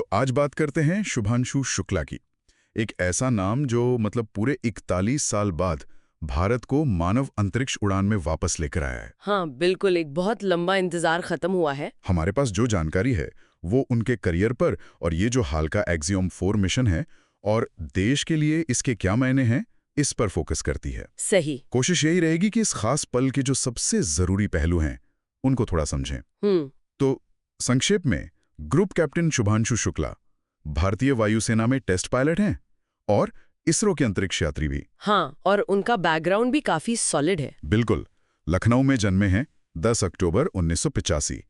तो आज बात करते हैं शुभांशु शुक्ला की। एक ऐसा नाम जो मतलब पूरे 41 साल बाद भारत को मानव अंतरिक्ष उड़ान में वापस लेकर आया है। हाँ बिल्कुल, एक बहुत लंबा इंतजार खत्म हुआ है। हमारे पास जो जानकारी है वो उनके करियर पर और ये जो हाल का एक्सियोम 4 मिशन है और देश के लिए इसके क्या मायने हैं, इस पर फोकस करती है। सही। कोशिश यही रहेगी कि इस खास पल के जो सबसे जरूरी पहलू हैं उनको थोड़ा समझें। तो संक्षेप में, ग्रुप कैप्टन शुभांशु शुक्ला भारतीय वायुसेना में टेस्ट पायलट हैं और इसरो के अंतरिक्ष यात्री भी। हाँ, और उनका बैकग्राउंड भी काफी सॉलिड है। बिल्कुल। लखनऊ में जन्मे हैं 10 अक्टूबर 1985।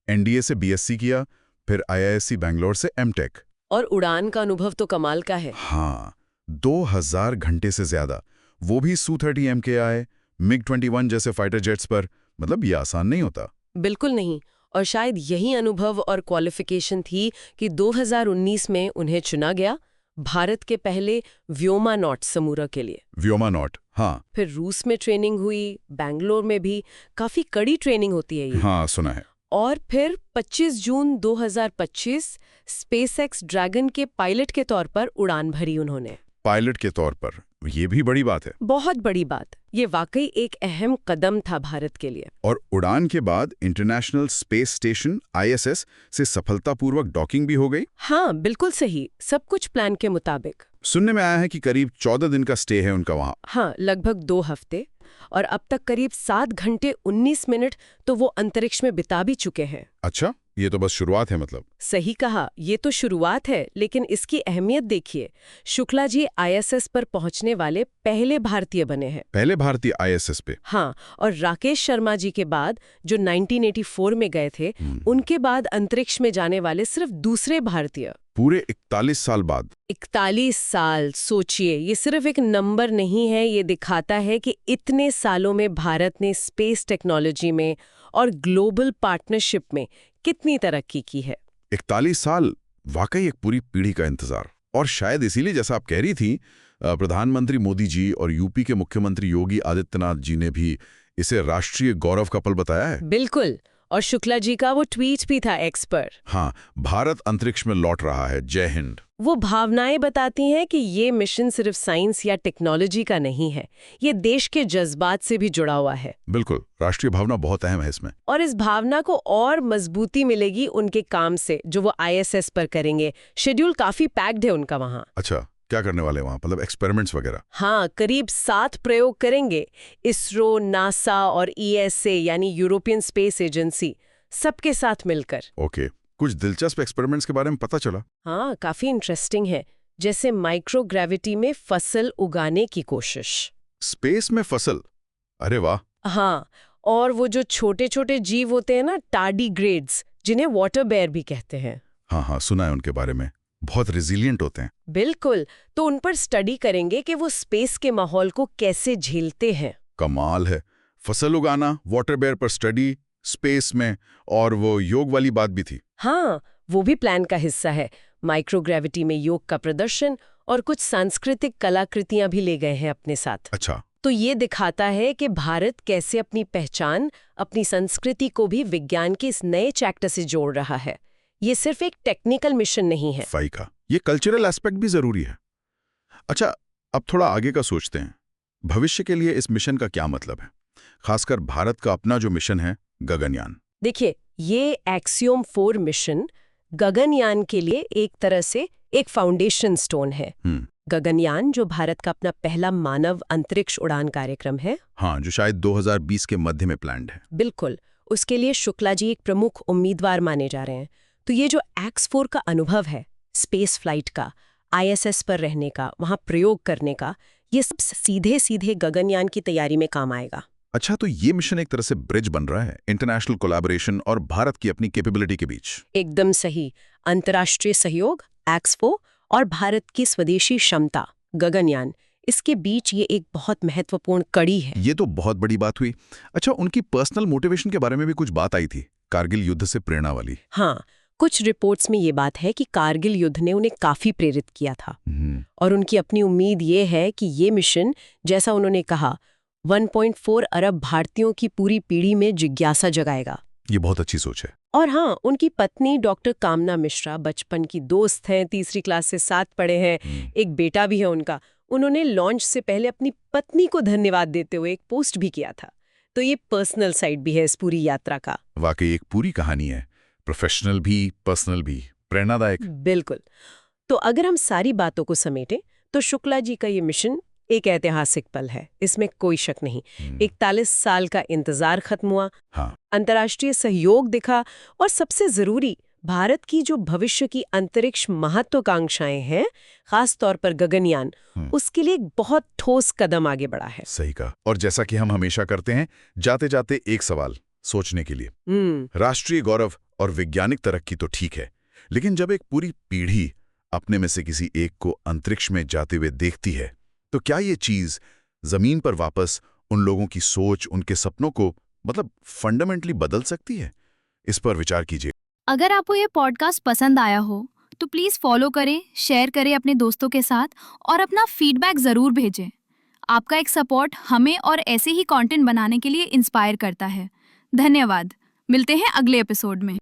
एनडीए से बीएससी किया, फिर आईआईएससी बैंगलोर से एमटेक। और उड़ान का अनुभव तो कमाल का है। हाँ, 2000 घंटे से ज्यादा, वो भी Su-30 MKI, MiG-21 जैसे फाइटर जेट्स पर। मतलब ये आसान नहीं होता। बिल्कुल नहीं। और शायद यही अनुभव और क्वालिफिकेशन थी कि 2019 में उन्हें चुना गया भारत के पहले व्योमानॉट समूरा के लिए। व्योमानॉट, हाँ। फिर रूस में ट्रेनिंग हुई, बैंगलोर में भी काफी कड़ी ट्रेनिंग होती है ये। हाँ, सुना है। और फिर 25 जून 2025 स्पेसएक्स ड्रैगन के पायलट के तौर पर उड़ान भरी उन्होंने। पायलट के तौर पर, ये भी बड़ी बात है। बहुत बड़ी बात। ये वाकई एक अहम कदम था भारत के लिए। और उड़ान के बाद इंटरनेशनल स्पेस स्टेशन ISS से सफलतापूर्वक डॉकिंग भी हो गई। हाँ बिल्कुल सही, सब कुछ प्लान के मुताबिक। सुनने में आया है कि करीब 14 दिन का स्टे है उनका वहाँ। हाँ, लगभग 2 हफ्ते। और अब तक करीब 7 घंटे 19 मिनट तो वो अंतरिक्ष में बिता भी चुके हैं। अच्छा, ये तो बस शुरुआत है मतलब। सही कहा, ये तो शुरुआत है, लेकिन इसकी अहमियत देखिए। शुक्ला जी ISS पर पहुंचने वाले पहले भारतीय बने हैं। पहले भारतीय ISS पे? हाँ, और राकेश शर्मा जी के बाद जो 1984 में गए थे, उनके बाद अंतरिक्ष में जाने वाले सिर्फ दूसरे भारतीय। पूरे 41 साल बाद। 41 साल, सोचिए, ये सिर्फ एक नंबर नहीं है, ये दिखाता है कि इतने सालों में भारत ने स्पेस टेक्नोलॉजी में और ग्लोबल पार्टनरशिप में कितनी तरक्की की है। 41 साल, वाकई एक पूरी पीढ़ी का इंतजार। और शायद इसीलिए, जैसा आप कह रही थी, प्रधानमंत्री मोदी जी और यूपी के मुख्यमंत्री योगी आदित्यनाथ जी ने भी इसे राष्ट्रीय गौरव का पल बताया है। बिल्कुल। और शुक्ला जी का वो ट्वीट भी था एक्स पर। हाँ, भारत अंतरिक्ष में लौट रहा है, जय हिंद। वो भावनाएं बताती हैं कि ये मिशन सिर्फ साइंस या टेक्नोलॉजी का नहीं है, ये देश के जज्बात से भी जुड़ा हुआ है। बिल्कुल, राष्ट्रीय भावना बहुत अहम है इसमें। और इस भावना को और मजबूती मिलेगी उनके काम से, जो वो ISS पर करेंगे। शेड्यूल काफी पैक्ड है उनका वहाँ। अच्छा, क्या करने वाले वहाँ, मतलब एक्सपेरिमेंट्स वगैरह? हाँ, करीब 7 प्रयोग करेंगे। इसरो, नासा और ESA यानी यूरोपियन स्पेस एजेंसी, सबके साथ मिलकर। ओके, कुछ दिलचस्प एक्सपेरिमेंट्स के बारे में पता चला? हाँ, काफी इंटरेस्टिंग है। जैसे माइक्रोग्रेविटी में फसल उगाने की कोशिश। स्पेस में फसल? अरे वाह। हाँ, और वो जो छोटे छोटे जीव होते हैं ना, टार्डीग्रेड्स, जिन्हें वाटर बेयर भी कहते हैं। हाँ हाँ, सुना है उनके बारे में, बहुत रेजिलिएंट होते हैं। बिल्कुल, तो उन पर स्टडी करेंगे कि वो स्पेस के माहौल को कैसे झेलते हैं। कमाल है। फसल उगाना, वाटर बेयर पर स्टडी, स्पेस में, और वो योग वाली बात भी थी। हाँ, वो भी प्लान का हिस्सा है। माइक्रोग्रेविटी में योग का प्रदर्शन और कुछ सांस्कृतिक कलाकृतियां भी ले गए हैं अपने साथ। अच्छा। तो ये दिखाता है कि भारत कैसे अपनी पहचान, अपनी संस्कृति को भी विज्ञान के इस नए चैप्टर से जोड़ रहा है। ये सिर्फ एक टेक्निकल मिशन नहीं है। सही कहा, ये कल्चरल एस्पेक्ट भी जरूरी है। अच्छा, अब थोड़ा आगे का सोचते हैं। भविष्य के लिए इस मिशन का क्या मतलब है, खासकर भारत का अपना जो मिशन है, गगनयान? देखिए, ये एक्सियोम 4 मिशन गगनयान के लिए एक तरह से एक फाउंडेशन स्टोन है। गगनयान, जो भारत का अपना पहला मानव अंतरिक्ष उड़ान कार्यक्रम है। हाँ, जो शायद 2020 के मध्य में प्लान्ड है। बिल्कुल, उसके लिए शुक्ला जी एक प्रमुख उम्मीदवार माने जा रहे हैं। तो ये जो X4 का अनुभव है, स्पेस फ्लाइट का, ISS पर रहने का, वहाँ प्रयोग करने का, ये सब सीधे सीधे गगनयान की तैयारी में काम आएगा। अच्छा, तो ये मिशन एक तरह से ब्रिज बन रहा है इंटरनेशनल कोलैबोरेशन और भारत की अपनी कैपेबिलिटी के बीच। एकदम सही। अंतर्राष्ट्रीय सहयोग X4 और भारत की स्वदेशी क्षमता गगनयान, इसके बीच ये एक बहुत महत्वपूर्ण कड़ी है। ये तो बहुत बड़ी बात हुई। अच्छा, उनकी पर्सनल मोटिवेशन के बारे में भी कुछ बात आई थी, कारगिल युद्ध से प्रेरणा वाली। हाँ, कुछ रिपोर्ट्स में ये बात है कि कारगिल युद्ध ने उन्हें काफी प्रेरित किया था। और उनकी अपनी उम्मीद ये है कि ये मिशन, जैसा उन्होंने कहा, 1.4 अरब भारतीयों की पूरी पीढ़ी में जिज्ञासा जगाएगा। ये बहुत अच्छी सोच है। और हाँ, उनकी पत्नी डॉक्टर कामना मिश्रा बचपन की दोस्त हैं, तीसरी क्लास से साथ पढ़े हैं, एक बेटा भी है उनका। उन्होंने लॉन्च से पहले अपनी पत्नी को धन्यवाद देते हुए एक पोस्ट भी किया था। तो ये पर्सनल साइड भी है इस पूरी यात्रा का। वाकई एक पूरी कहानी है, प्रोफेशनल भी, पर्सनल भी, प्रेरणादायक। बिल्कुल। तो अगर हम सारी बातों को समेटें तो शुक्ला जी का ये मिशन एक ऐतिहासिक पल है, इसमें कोई शक नहीं। 41 साल का इंतजार खत्म हुआ, हाँ, अंतर्राष्ट्रीय सहयोग दिखा, और सबसे जरूरी, भारत की जो भविष्य की अंतरिक्ष महत्वाकांक्षाएं हैं, खास तौर पर गगनयान, उसके लिए एक बहुत ठोस कदम आगे बढ़ा है। सही कहा। और जैसा कि हम हमेशा करते हैं, जाते जाते एक सवाल सोचने के लिए। राष्ट्रीय गौरव और वैज्ञानिक तरक्की तो ठीक है, लेकिन जब एक पूरी पीढ़ी अपने में से किसी एक को अंतरिक्ष में जाते हुए देखती है, तो क्या ये चीज जमीन पर वापस उन लोगों की सोच, उनके सपनों को फंडामेंटली बदल सकती है? इस पर विचार कीजिए। अगर आपको ये पॉडकास्ट पसंद आया हो तो प्लीज़ फॉलो करें, शेयर करें अपने दोस्तों के साथ और अपना फीडबैक ज़रूर भेजें। आपका एक सपोर्ट हमें और ऐसे ही कंटेंट बनाने के लिए इंस्पायर करता है। धन्यवाद। मिलते हैं अगले एपिसोड में।